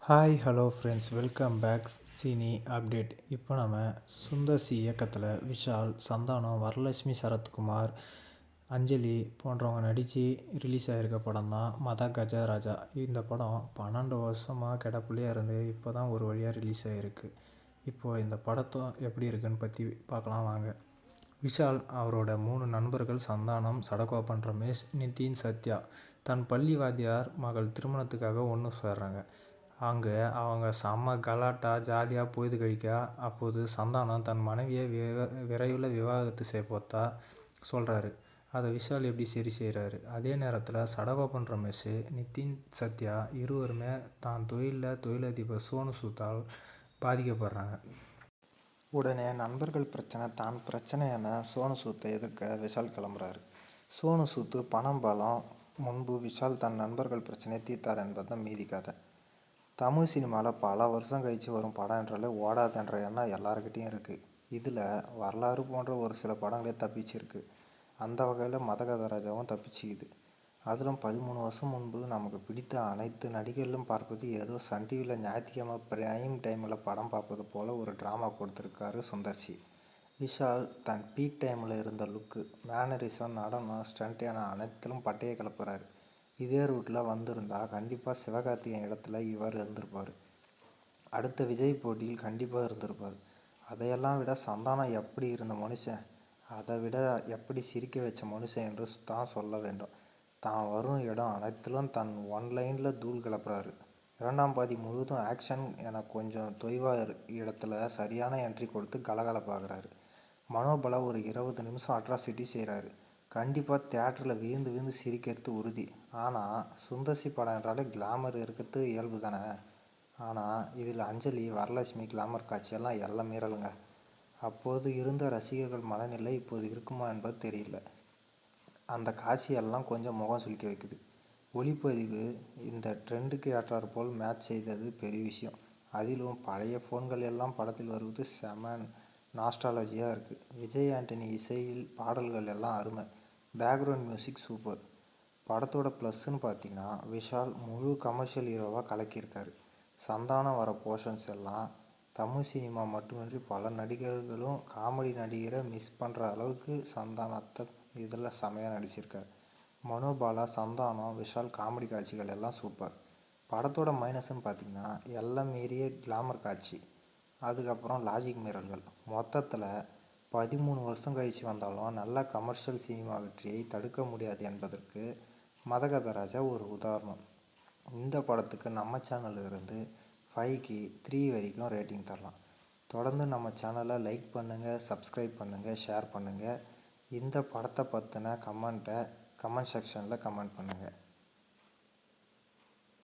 Hi hello friends, welcome back cine update. இப்போ நம்ம சுந்தர்சி இயக்கத்தில் விஷால், சந்தானம், வரலட்சுமி சரத்குமார், அஞ்சலி போன்றவங்க நடித்து ரிலீஸ் ஆகிருக்க படம் தான் மத கஜராஜா. இந்த படம் 12 வருஷமாக கிடப்புலையே இருந்து இப்போ தான் ஒரு வழியாக ரிலீஸ் ஆகிருக்கு. இப்போது இந்த படத்தை எப்படி இருக்குன்னு பற்றி பார்க்கலாம் வாங்க. விஷால் அவரோட 3 நண்பர்கள் சந்தானம், சடகோபன் ரமேஷ், நிதின் சத்யா தன் பள்ளி வாத்தியார் மகள் திருமணத்துக்காக ஒன்று சேர்றாங்க. அங்கே அவங்க செம்ம கலாட்டா ஜாலியாக பொழுது கழிக்க, அப்போது சந்தானம் தன் மனைவியை விரைவில் விவாகரத்து செய்யப்போதா சொல்கிறாரு. அதை விஷால் எப்படி சரி செய்கிறாரு. அதே நேரத்தில் சடகோபன் ரமேஷ், நிதின் சத்யா இருவருமே தான் தொழிலதிபர் சோனு சூத்தால் பாதிக்கப்படுறாங்க. உடனே நண்பர்கள் பிரச்சனை தான் பிரச்சனை என சோனு சூத்தை எதிர்க்க விஷால் கிளம்புறாரு. சோனு சூத்து பணம் பலம் முன்பு விஷால் தன் நண்பர்கள் பிரச்சனையை தீர்த்தார் என்பதுதான் மீதி கதை. தமிழ் சினிமாவில் பல வருஷம் கழித்து வரும் படம் என்றாலே ஓடாதுன்ற எண்ணம் எல்லாருக்கிட்டையும் இருக்குது. இதில் வரலாறு போன்ற ஒரு சில படங்களே தப்பிச்சிருக்கு. அந்த வகையில் மத கஜராஜாவும் தப்பிச்சுக்குது. அதிலும் 13 வருஷம் முன்பு நமக்கு பிடித்த அனைத்து நடிகர்களும் பார்ப்பது ஏதோ சன் டிவியில் ஞாயிற்றுக்கிழமை பிரைம் டைமில் படம் பார்ப்பது போல் ஒரு ட்ராமா கொடுத்துருக்காரு சுந்தர்சி. விஷால் தன் பீக் டைமில் இருந்த லுக்கு, மேனரிசம், நடனம், ஸ்டண்ட் என அனைத்திலும் பட்டையை கிளப்புறாரு. இதே ரூட்டில் வந்திருந்தால் கண்டிப்பாக சிவகார்த்திகேயன் இடத்துல இவர் இருந்திருப்பார். அடுத்த விஜய் போட்டியில் கண்டிப்பாக இருந்திருப்பார். அதையெல்லாம் விட சந்தானம் எப்படி இருந்த மனுஷன், அதை விட எப்படி சிரிக்க வச்ச மனுஷன் என்று தான் சொல்ல வேண்டும். தான் வரும் இடம் அனைத்திலும் தன் ஒன்லைனில் தூள் கிளப்புறாரு. இரண்டாம் பாதி முழுவதும் ஆக்ஷன் என கொஞ்சம் தொய்வா இடத்துல சரியான என்ட்ரி கொடுத்து கலகலப்பாகிறாரு. மனோபலா ஒரு 20 நிமிஷம் அட்ராசிட்டி செய்கிறாரு. கண்டிப்பாக தியேட்டரில் விழுந்து சிரிக்கிறது உறுதி. ஆனால் சுந்தர்சி படம் என்றாலே கிளாமர் இருக்கிறது இயல்பு தானே. ஆனால் இதில் அஞ்சலி, வரலட்சுமி கிளாமர் காட்சியெல்லாம் எல்லாம் மீறலுங்க. அப்போது இருந்த ரசிகர்கள் மனநிலை இப்போது இருக்குமா என்பது தெரியல. அந்த காட்சியெல்லாம் கொஞ்சம் முகம் சுளிக்க வைக்குது. ஒளிப்பதிவு இந்த ட்ரெண்டுக்கு ஏற்றாற் போல் மேட்ச் செய்தது பெரிய விஷயம். அதிலும் பழைய ஃபோன்கள் எல்லாம் படத்தில் வருவது செம நாஸ்டாலஜியாக இருக்குது. விஜய் ஆண்டனி இசையில் பாடல்கள் எல்லாம் அருமை. Background music super. படத்தோட ப்ளஸ்ன்னு பார்த்தீங்கன்னா விஷால் முழு கமர்ஷியல் ஹீரோவாக கலக்கியிருக்காரு. சந்தானம் வர போர்ஷன்ஸ் எல்லாம் தமிழ் சினிமா மட்டுமின்றி பல நடிகர்களும் காமெடி நடிகரை மிஸ் பண்ணுற அளவுக்கு சந்தானத்தை இதில் செமையாக நடிச்சிருக்கார். மனோபாலா, சந்தானம், விஷால் காமெடி காட்சிகள் எல்லாம் சூப்பர். படத்தோட மைனஸ்ன்னு பார்த்தீங்கன்னா எல்லாம் மீறிய கிளாமர் காட்சி, அதுக்கப்புறம் லாஜிக் மீறல்கள். மொத்தத்தில் 13 வருஷம் கழித்து வந்தாலும் நல்ல கமர்ஷியல் சினிமா வெற்றியை தடுக்க முடியாது என்பதற்கு மத கஜராஜா ஒரு உதாரணம். இந்த படத்துக்கு நம்ம சேனலில் இருந்து 5க்கு 3 வரைக்கும் ரேட்டிங் தரலாம். தொடர்ந்து நம்ம சேனலை லைக் பண்ணுங்கள், சப்ஸ்கிரைப் பண்ணுங்கள், ஷேர் பண்ணுங்கள். இந்த படத்தை பற்றின கமெண்ட் செக்ஷனில் கமெண்ட் பண்ணுங்கள்.